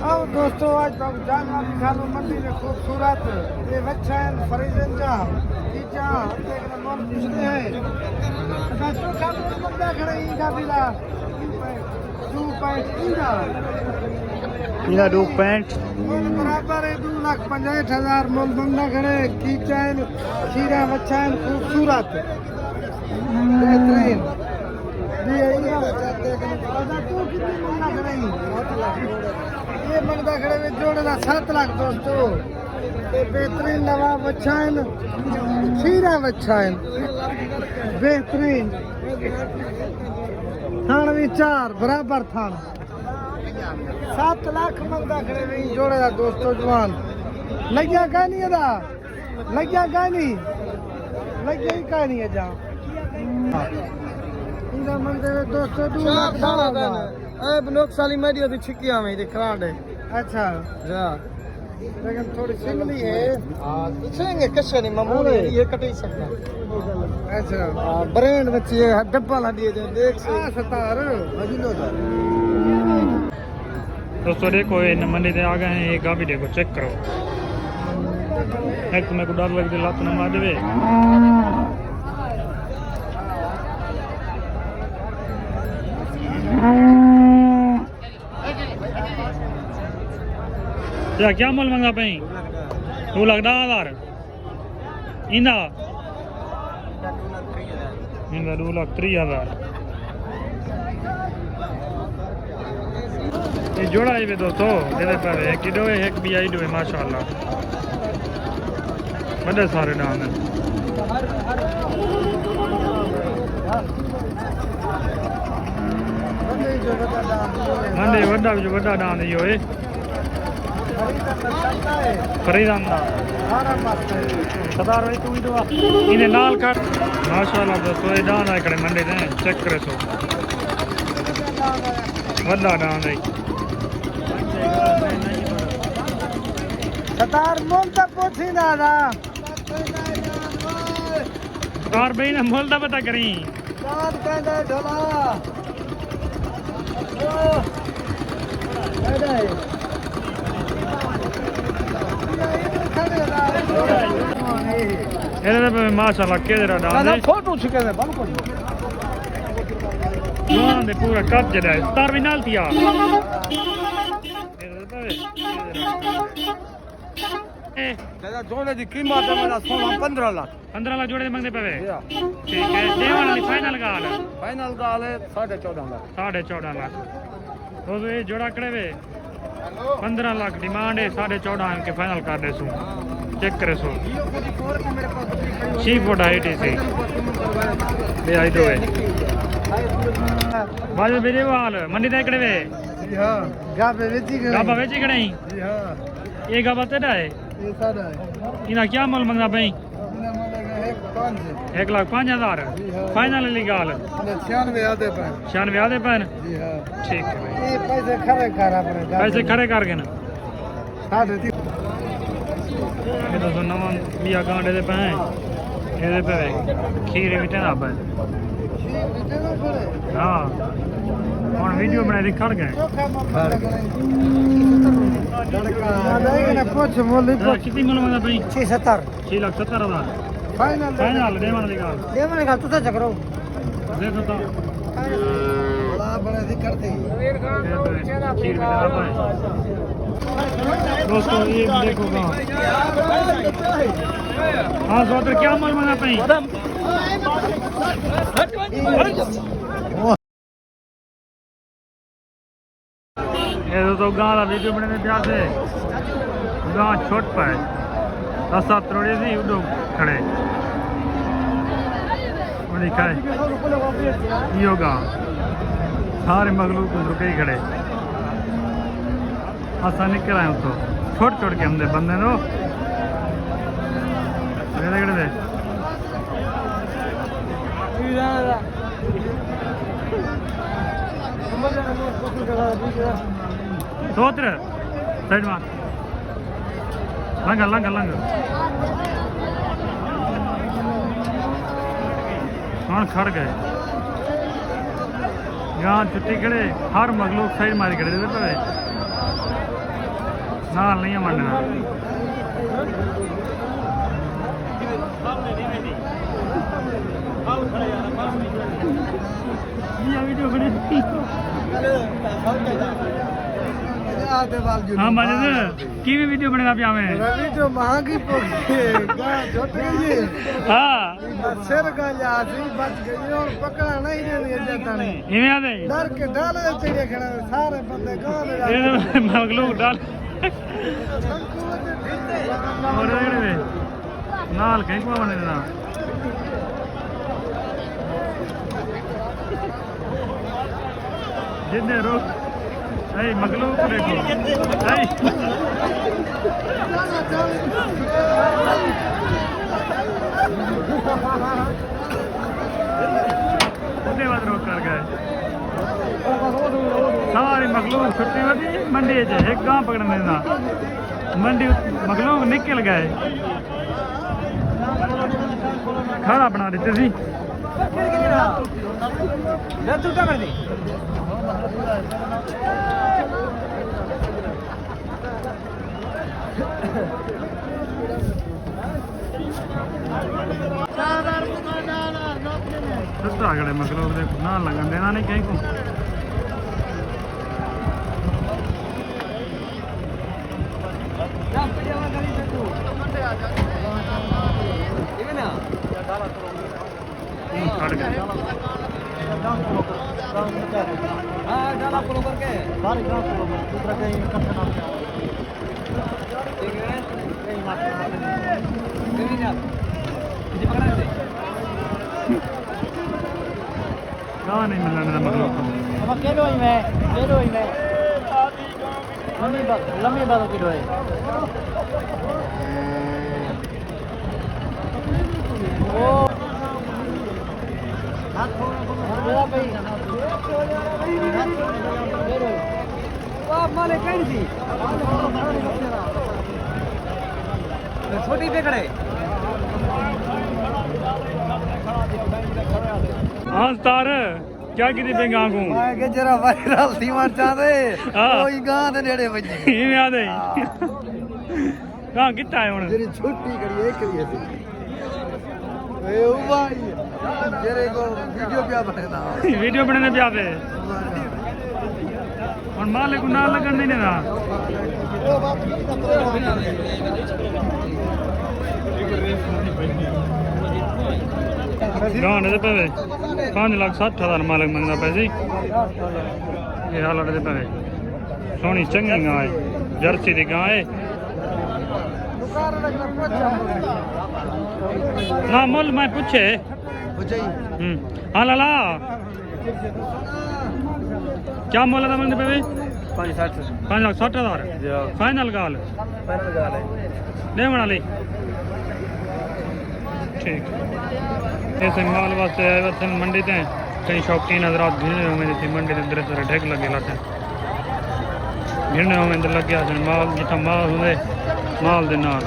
अब दोस्तों आज जानवर दिखानो मंडी में खूबसूरत ये वच्छन फरीजन जा कीचा देखना मन पूछते हैं दोस्तों का बंदा खड़े ही का बिला 2 पैंट बराबर है 2,65,000 मोल बंदा खड़े कीचन खीरा वच्छन खूबसूरत बेहतरीन ये मंगदा खड़े में जोड़े 7 लाख दोस्तों बेहतरीन नवा बच्चाइन खीरा बच्चाइन बेहतरीन थान भी 4 बराबर थान 7 लाख मंगदा खड़े में जोड़े दोस्तों जवान लग्या का नहीं अदा लग्या का नहीं लग्या ही का नहीं है जा मंदिर दोस्तों 2 लाख बनोक साली मेरी होती छिकिया में दिखराड़ है। अच्छा जा लेकिन थोड़ी सिमली है चलेंगे कश्य नहीं मामूली ये कट ही सकता। अच्छा ब्रांड बच्ची है डब्बा ला दिए जो देख से सतार दोस्तों देखो ये मंडी से आ गए हैं। ये गाड़ी देखो चेक करो एक मेरे को डर लग रही लात न मार देवे। क्या मोल मंगा पई 2,10,000 इंदा 2,30,000 ये जोड़ा है दोस्तों ये पर एक किलो है एक भी आई दो है माशाल्लाह बड़े सारे दाम हैं। मंडी वड्डा भी जो वड्डा दाम है यो है खरीदान दा सदार भाई तू ही दो इन्हें नाल कर माशाल्लाह दोस्तों ये दान है कड़े मंडी ने चेक करे सो वड्डा दान है सतार मोल तक पहुंची दादा और भाई ना मोल दा पता करी चांद कहंदा ढोला ये माशाल्लाह केदरा डाल दे फोटो छिके दे बिल्कुल दोनों दे पूरा कप जड़ा है तार भी नाल थिया दादा जोड़े दी कीमत है मेरा 15 लाख 15 लाख जोड़े मंगदे पवे ठीक है देवन वाली फाइनल गाल है 14.5 लाख 14.5 लाख तो ये जोड़ा कड़े वे 15 लाख डिमांड है 14.5 के फाइनल कर दे सो चेक करे सो शी फुट हाइट है ले आई दो है बाजू बेजे वाल मंडी दे कड़े वे जी हां गाबे वेची गई गाबा वेची कड़ई जी हां ये गाबा तेरा है ये सादा है इना क्या मोल मंगदा भाई इना मिलेगा 1,05,000 फाइनल वाली गाल 96 आते पर 96 आधे पैन जी हां ठीक है भाई ये पैसे खरे कर अपने पैसे खड़े कर के ना साढ़े ये तो नवा बिया गांडे दे पे ਇਹਦੇ पे खीरे भी टेना पे हां ਹੁਣ ਵੀਡੀਓ ਬਣਾ ਕੇ ਖੜ ਗਏ ना पूछ मोली कितनी मुल मंगा भाई 670 6,70,000 फाइनल फाइनल देवन वाली गाल देवन का तू तो चकरो देखो तो बड़ा बड़ा दिक्कत है खीर भी टेना पे दोस्तों ये देखो गांव हाँ सोतर क्या माल मंगा पाई ये तो गांव का वीडियो बने प्यार से गांव छोट पाए रास्ता तोड़े सी उडो खड़े खाए यो गांव सारे मगलूक रुके ही खड़े असा निकल आए तो छोड़ छोड़ के हमने बंदे नो सोत्र साइड मार लंगा लंगा लंगा हाँ खड़ गए यहाँ छुट्टी खड़े हर मगलूक साइड मारी खड़े देते पे ਨਾਲ ਨਹੀਂ ਮੰਨਣਾ ਇਹ ਵੀਡੀਓ ਬਣੀ हाँ माजिद किਵੇਂ ਵੀਡੀਓ ਬਣਾਉਂਦਾ ਪਿਆ ਮੈਂ रवि जो महंगी पोगी गा झुट गई हाँ सिर गया सी बच गई और पकड़ा नहीं देनी जता नहीं ਇਵੇਂ ਆਦੇ डर के डाल चिड़िया खड़ा सारे बंदे गांव में ਇਹ ਮਗਲੂ ਡਾਲ ਹੋਰ ਜਿਹੜੇ ਵੇ ਨਾਲ ਕਹੀਂ ਕੋ ਬਣੇ ਨਾ ਜਿੰਨੇ ਰੋਕ Hey, Magluk देखो hey ਉਹਦੇ ਬਾਅਦ ਰੋਕ ਕਰ ਗਏ ਸਾਰੀ ਮਗਲੂਕ ਛੁੱਟੀ ਵਦੀ ਮੰਡੀ 'ਚ ਇੱਕ ਗਾਂ ਪਕੜਨ ਦੇਣਾ ਮੰਡੀ ਮਗਲੂਕ ਨਿਕਲ ਗਏ ਖਾਣਾ ਬਣਾ ਦਿੱਤੇ ਸੀ ਲੈ ਤੂੰ ਤਾਂ ਕਰ ਦੇ ਸੱਤਾ ਗੜੇ ਮਗਲੂਕ ਦੇ ਨਾਲ ਲੱਗਣ ਦੇਣਾ ਨਹੀਂ ਕਹੀਂ ਕੋ ਛੱਡ ਗਏ हाँ डाला फॉलो करके सारे गांव को दूसरा कहीं इकट्ठा ना ठीक है कहीं ना ये पकड़ा दे कहाँ नहीं मिलने का मगलूक को अब केलो ही मैं लंबी बात किलो है ओ मेरा भाई वाह माले कहीं थी छोटी पे खड़े हाँ तार क्या की पेंगा को मैं के जरा वायरल थी मर जाते हाँ। कोई गां दे नेड़े बजे इवें आदे कहाँ कितना है हुन तेरी छुट्टी करी एक करी थी ए ओ भाई जेरे को वीडियो पे बनेना वीडियो बनाने पे आवे और माले को ना लगन देने ना गांव दे पे 5,60,000 मालिक मंगदा पैसे ये हाल दे पे सोनी चंगी गां है जर्सी दी गां है ना मुल मैं पूछे हाँ लाला क्या मोल था मंगते पे 5,60,000 फाइनल गाल ले बना ली ठीक ऐसे माल वास्ते आए थे मंडी ते कई शौकीन हजरात भिड़ने में थी मंडी के अंदर सारे ढेक लगे लाते भिड़ने में अंदर लग गया माल जितना माल हुए माल दे नाल